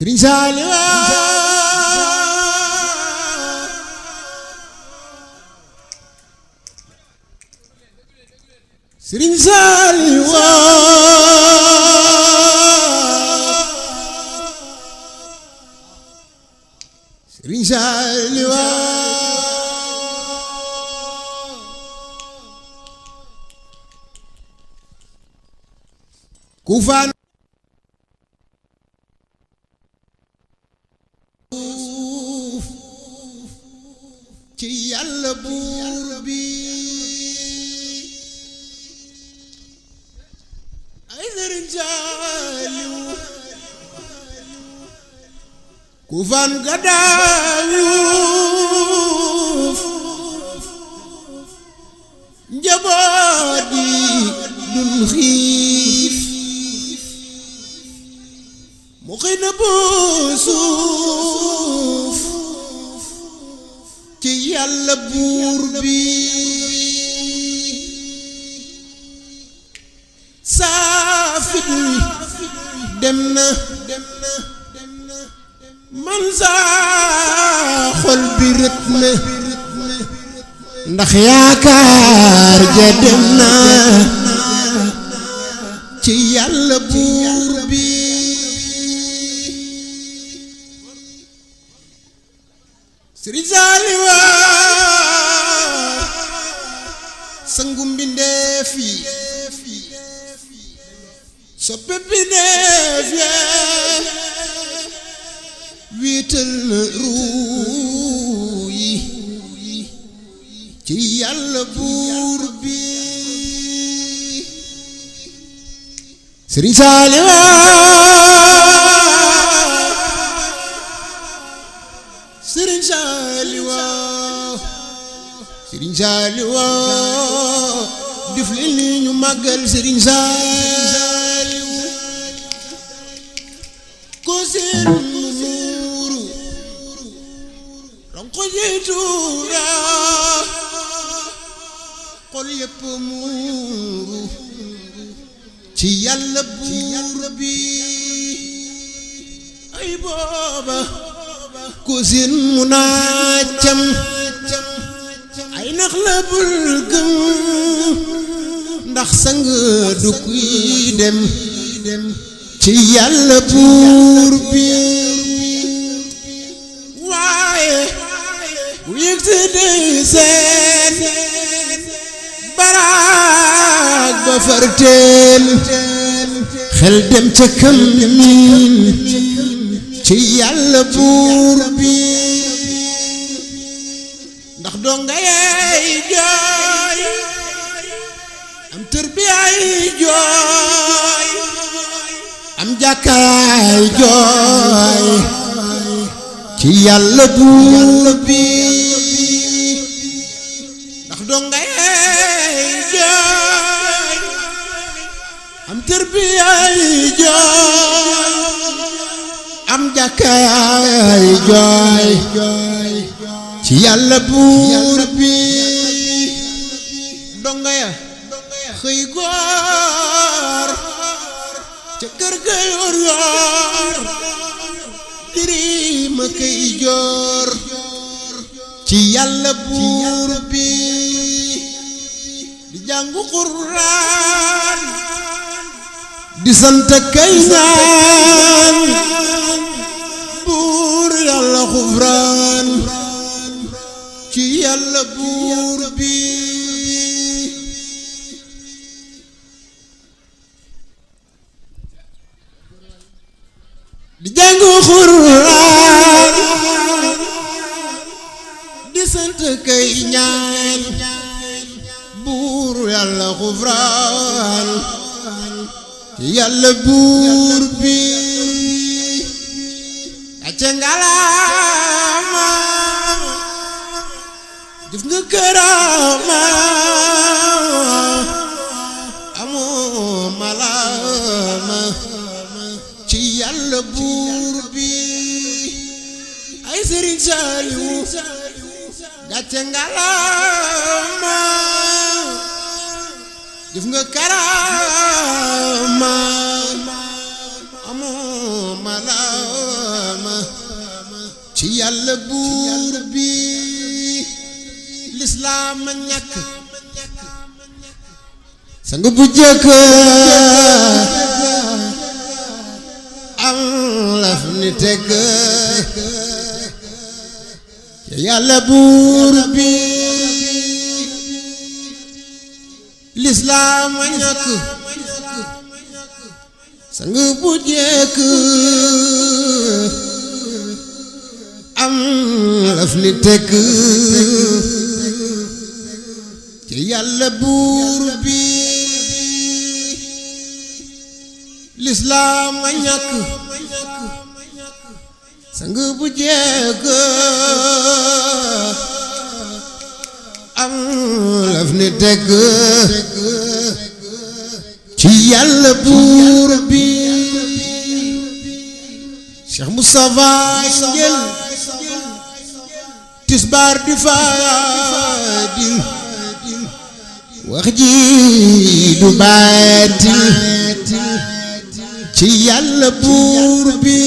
Sëriñ Saaliw Sëriñ Saaliw Sëriñ Saaliw ku fan ci Yàlla buur bi ay Sëriñ Saaliw ku fan gadaawuf njaboot yi dun xiif mu xëy na bu suuf ci Yàlla buur bi saafit wi dem na man saa xol bi rët na ndax yaakaar ja dem na ci Yàlla buur bi Sëriñ Saaliw sangu mbindeef yi soppe mbindeef yi wiital ruu yi ci Yàlla buur bi Sëriñ Saaliw Sëriñ Saaliw Sëriñ Saaliw def leen ni ñu màggal Sëriñ Saaliw ko seen muuru ronko jiituura xol yépp muuru ci Yàlla buur bi ay booba ko seen mu naacam ay nax la bul gëm ndax sang du kuy dem ci Yàlla buur bi waaye bu yëg si dey seen baraag ba farteen xel dem ca kam miin ci Yàlla buur bi ndax donga yey jooy am tërbiyaay jooy am jàkkaay jooy ci Yàlla buur bi ndax donga yey jooy am tërbiyaay jooy am jàkkaay jooy ci Yàlla buur bi donga ya xëy góor ca kër ga yor yor dirima kay joor ci Yàlla buur bi di jàngu Qur'aan di sant kay ñaan buur Yàlla xufraan ci Yàlla buur bi di jàngu Qur'aan di sant kay ñaan buur Yàlla xufraan ci Yàlla buur bi acca ngalaama jëf nga karaama amoo malaama ci Yàlla buur bi ay Sëriñ Saaliw gàcce ngalaama jëf nga karaama amoo malaama ci yàlla buur bi lislaam a ñàkk sang bu jëkk am laf ni teg ci yàlla buur bi lislaam a ñàkk sang bu jëkk am laf ni teg ci yàlla buur bi lislaam a ñàkk sang bu jëkk am laf ni teg ci yàlla buur bi Cheikh Moustapha Njël tisbaar di faadil wax ji du baatil ci yàlla buur bi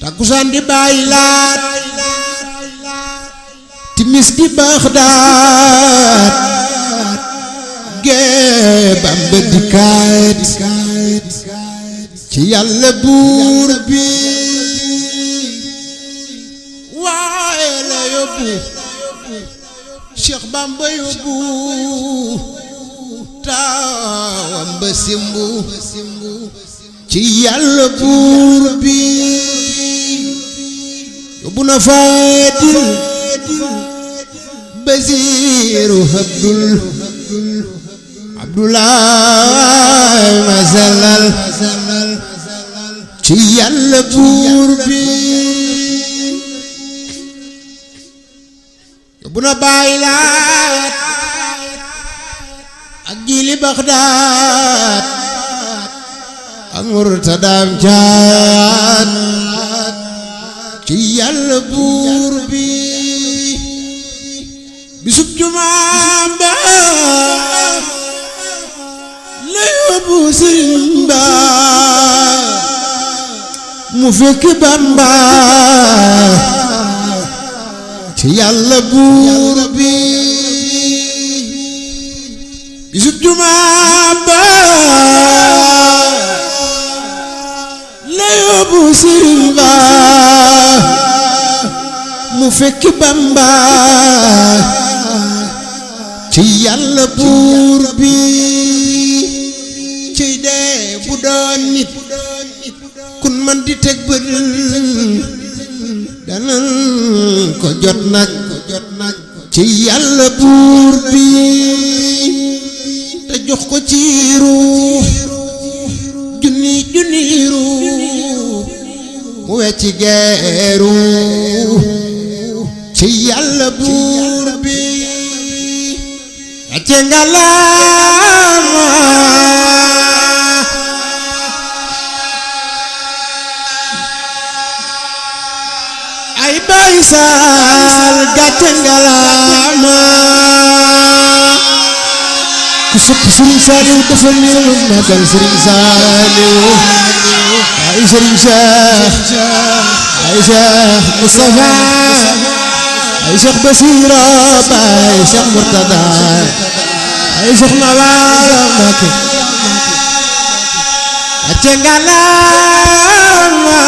takkusaan di bàyyi laat timis di Baxdaad gee Bamba di kaat ci yàlla buur bi waaye la yóbbu Cheikh Bamba yóbbu taawam ba simbu ci yàlla buur bi yóbbu na Faadil Basiiru Abdulaay masalal ci yàlla buur bi yóbbu na Baay Laat ak Jili Baxdaad ak Murtadaam Caat ci yàlla buur bi bisub jumaa ba la yóbbu Sëriñ Ba mu fekk Bamba ci yàlla buur bi bisub jumaa ba la yóbbu Sëriñ Ba mu fekk Bamba ci yàlla buur bi ci dee bu doon nit kun man di teg bët danan ko jot nag ci yàlla buur bi te jox ko ci ruux junni ruux mu wecci geeru ci yàlla buur bi acce ngalaama ay Baay Saal gàcce ngalaama ku sopp Sëriñ Saaliw dafa ñëw magal Sëriñ Saaliw ay Sëriñ Cheikh ay Cheikh Moustapha ay Cheikh Basira Baay Cheikh Murtada ay Cheikh Mawaala Mbakke acce ngalaama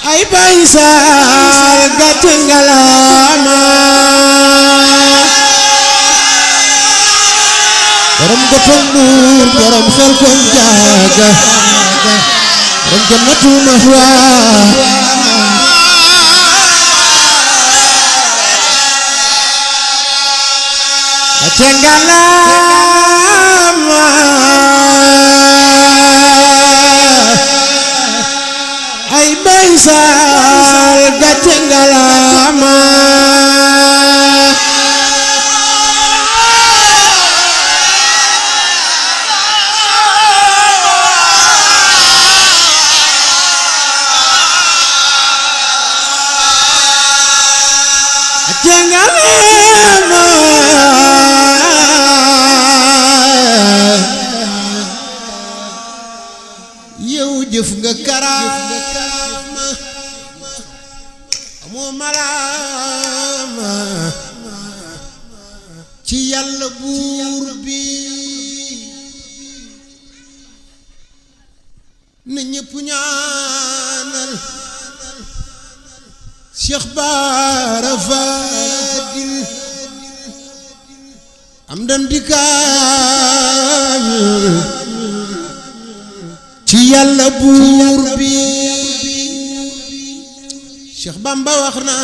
ay Baay Saal gàcce ngalaama borom gotom buur borom xel kom jaaga borom jannatul mahwa gàcce ngalaama ay Baay Saal gàcce ngalaama jëf nga karaama amoo malaama ci yàlla buur bi na ñépp ñaanal Cheikh Bara Fadil am dan dikaamil ci yàlla buur bi Cheikh Bamba wax na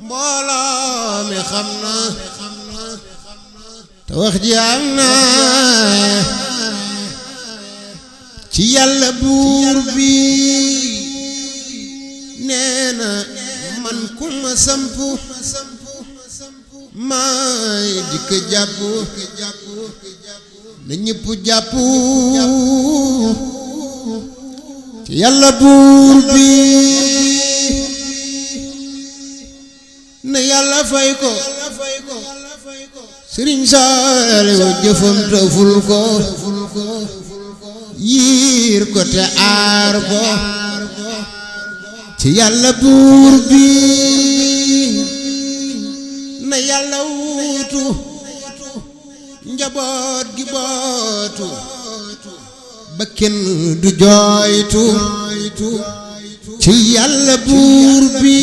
mbooloo mi xam na te wax ji am na ci yàlla buur bi nee na man ku ma sampu maay dikk jàpp na ñëpp jàpp ci yàlla buur bi na yàlla fay ko Sëriñ Saaliw jëfam te ful ko yiir ko te aar ko ci yàlla buur bi na yàlla wuutu njaboot gi bootu ba kenn du jooytu ci yàlla buur bi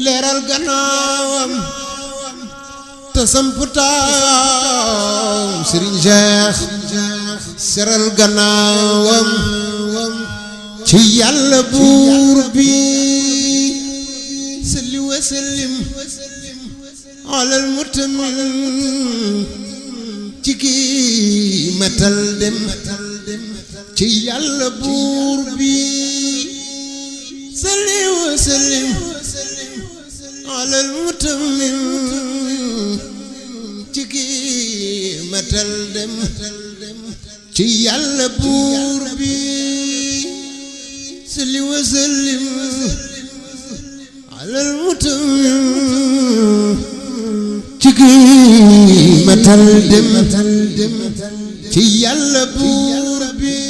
leeral gannaawam te sampu taawam Sëriñ Cheikh seral gannaawam ci yàlla buur bi salli wa sallim alal mutamin ci kii matal dem ci yàlla buur bi salli wa sallim alal mutamin ci kii matal dem ci yàlla buur bi salli wa sallim alal mutamin ci kii matal dem ci yàlla buur bi